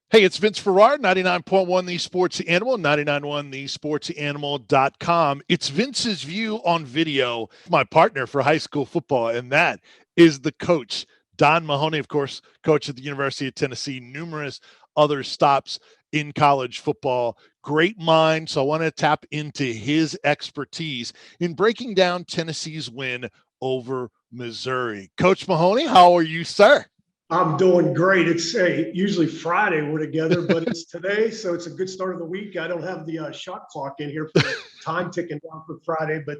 Hey, it's Vince Ferrara, 99.1 The Sports Animal, 991thesportsanimal.com. It's Vince's View on Video, my partner for high school football, and that is the coach, Don Mahoney, of course, coach at the University of Tennessee, numerous other stops in college football. Great mind, so I want to tap into his expertise in breaking down Tennessee's win over Missouri. Coach Mahoney, how are you, sir? I'm doing great. It's usually Friday we're together, but it's today, so it's a good start of the week. I don't have the shot clock in here for the time ticking down for Friday, but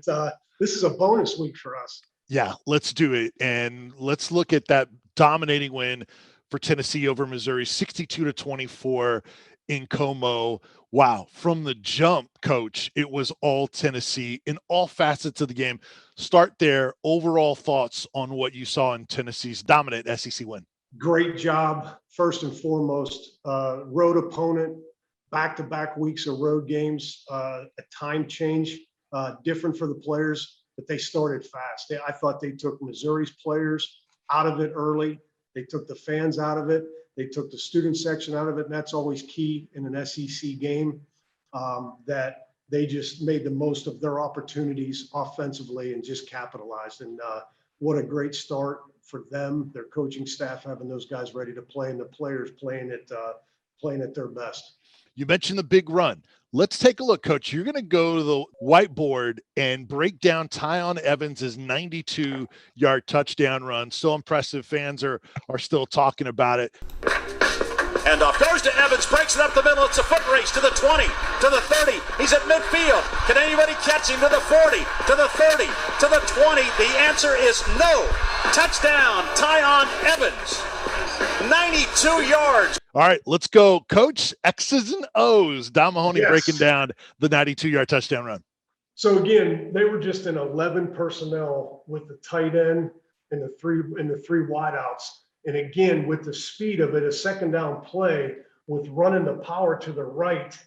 this is a bonus week for us. Yeah, let's do it. And let's look at that dominating win for Tennessee over Missouri, 62-24 in Como. Wow. From the jump, coach, it was all Tennessee in all facets of the game. Start there. Overall thoughts on what you saw in Tennessee's dominant SEC win. Great job, first and foremost. Road opponent, back-to-back weeks of road games, a time change, different for the players, but they started fast. I thought they took Missouri's players out of it early. They took the fans out of it. They took the student section out of it, and that's always key in an SEC game, that they just made the most of their opportunities offensively and just capitalized. And what a great start for them, their coaching staff, having those guys ready to play, and the players playing at their best. You mentioned the big run. Let's take a look, Coach. You're going to go to the whiteboard and break down Tiyon Evans' 92-yard touchdown run. So impressive. Fans are still talking about it. Handoff goes to Evans, breaks it up the middle. It's a foot race to the 20, to the 30. He's at midfield. Can anybody catch him? To the 40, to the 30, to the 20. The answer is no. Touchdown, Tiyon Evans. 92 yards. All right, let's go. Coach, X's and O's. Don Mahoney breaking down the 92-yard touchdown run. So again, they were just in 11 personnel with the tight end and the three wideouts. And again, with the speed of it, a second down play with running the power to the right,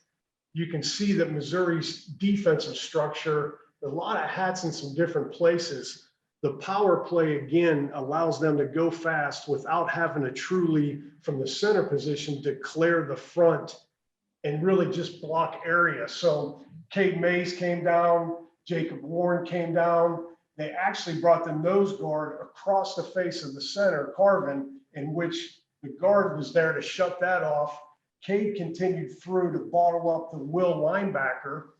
you can see that Missouri's defensive structure, a lot of hats in some different places. The power play, again, allows them to go fast without having to truly, from the center position, declare the front and really just block area. So Cade Mays came down, Jacob Warren came down. They actually brought the nose guard across the face of the center, Carvin, in which the guard was there to shut that off. Cade continued through to bottle up the Will linebacker.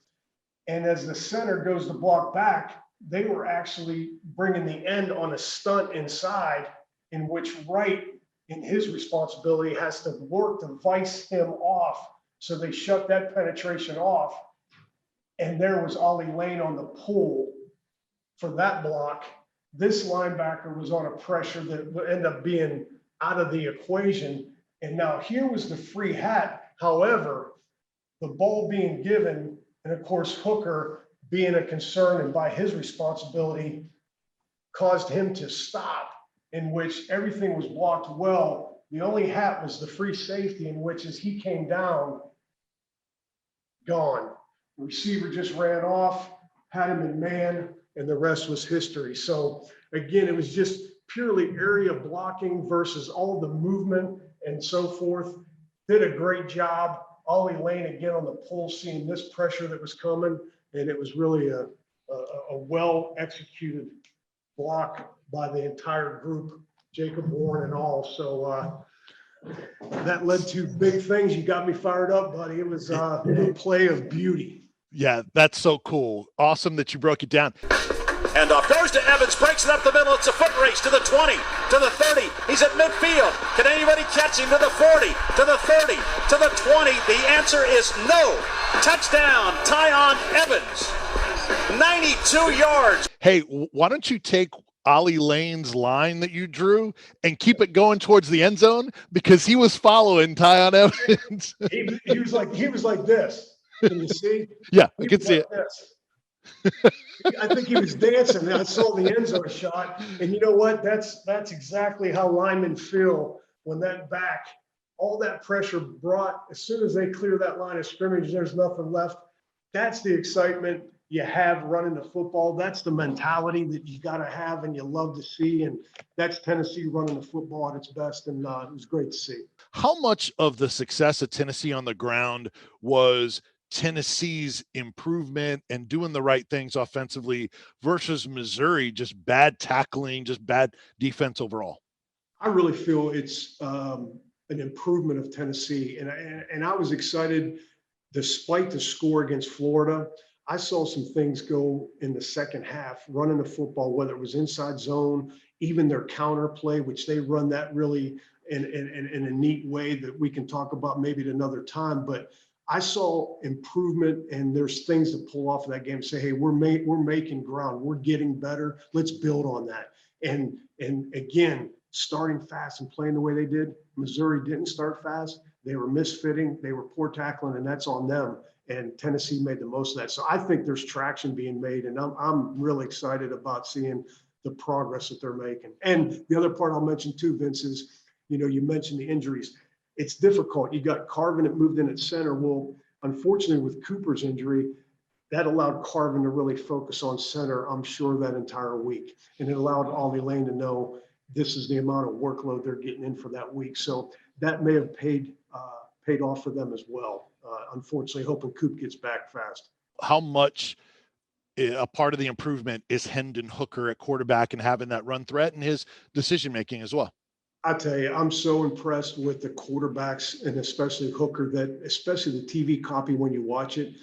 And as the center goes to block back, they were actually bringing the end on a stunt inside, in which Wright, in his responsibility, has to work to vice him off. So they shut that penetration off. And there was Ollie Lane on the pull for that block. This linebacker was on a pressure that would end up being out of the equation. And now here was the free hat. However, the ball being given, and of course, Hooker being a concern and by his responsibility caused him to stop, in which everything was blocked well. The only hat was the free safety, in which as he came down, gone. The receiver just ran off, had him in man, and the rest was history. So again, it was just purely area blocking versus all the movement and so forth. Did a great job. Ollie Lane again on the pull, seeing this pressure that was coming, and it was really a well-executed block by the entire group, Jacob Warren and all. So that led to big things. You got me fired up, buddy. It was a play of beauty. Yeah, that's so cool. Awesome that you broke it down. Handoff goes to Evans, breaks it up the middle. It's a foot race to the 20, to the 30. He's at midfield. Can anybody catch him? To the 40, to the 30, to the 20. The answer is no. Touchdown, Tiyon Evans. 92 yards. Hey, why don't you take Ollie Lane's line that you drew and keep it going towards the end zone, because he was following Tiyon Evans. he was like this. Can you see? Yeah, I can see it. I think he was dancing. I saw the end zone shot, and you know what? That's exactly how linemen feel when that back, all that pressure brought. As soon as they clear that line of scrimmage, there's nothing left. That's the excitement. you have running the football. That's the mentality that you got to have and you love to see. And that's Tennessee running the football at its best. And it was great to see. How much of the success of Tennessee on the ground was Tennessee's improvement and doing the right things offensively versus Missouri, just bad tackling, just bad defense overall? I really feel it's an improvement of Tennessee. And I was excited despite the score against Florida. I saw some things go in the second half, running the football, whether it was inside zone, even their counter play, which they run that really in a neat way that we can talk about maybe at another time. But I saw improvement, and there's things to pull off of that game and say, hey, we're making ground. We're getting better. Let's build on that. And again, starting fast and playing the way they did. Missouri didn't start fast. They were misfitting. They were poor tackling, and that's on them. And Tennessee made the most of that. So I think there's traction being made, and I'm really excited about seeing the progress that they're making. And the other part I'll mention too, Vince, is, you mentioned the injuries. It's difficult. You got Carvin that moved in at center. Well, unfortunately, with Cooper's injury, that allowed Carvin to really focus on center, I'm sure, that entire week. And it allowed Ollie Lane to know this is the amount of workload they're getting in for that week. So that may have paid off for them as well. Unfortunately, hoping Coop gets back fast. How much a part of the improvement is Hendon Hooker at quarterback and having that run threat and his decision-making as well? I tell you, I'm so impressed with the quarterbacks, and especially Hooker, that especially the TV copy when you watch it,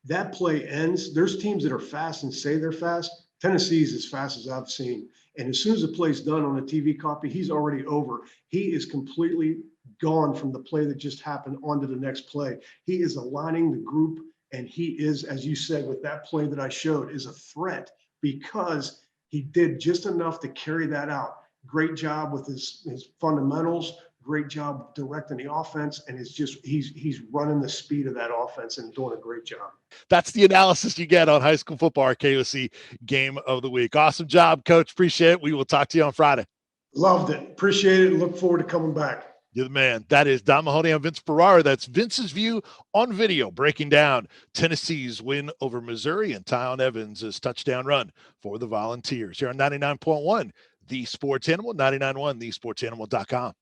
that play ends. There's teams that are fast and say they're fast. Tennessee's as fast as I've seen. And as soon as the play's done on the TV copy, he's already over. He is completely gone from the play that just happened onto the next play. He is aligning the group, and he is, as you said, with that play that I showed, is a threat because he did just enough to carry that out. Great job with his fundamentals. Great job directing the offense, and he's running the speed of that offense and doing a great job. That's the analysis you get on High School Football, KOC Game of the Week. Awesome job, Coach. Appreciate it. We will talk to you on Friday. Loved it. Appreciate it. Look forward to coming back. You're the man. That is Don Mahoney and Vince Ferrara. That's Vince's view on video, breaking down Tennessee's win over Missouri and Tiyon Evans' touchdown run for the Volunteers here on 99.1, The Sports Animal, 99.1, thesportsanimal.com.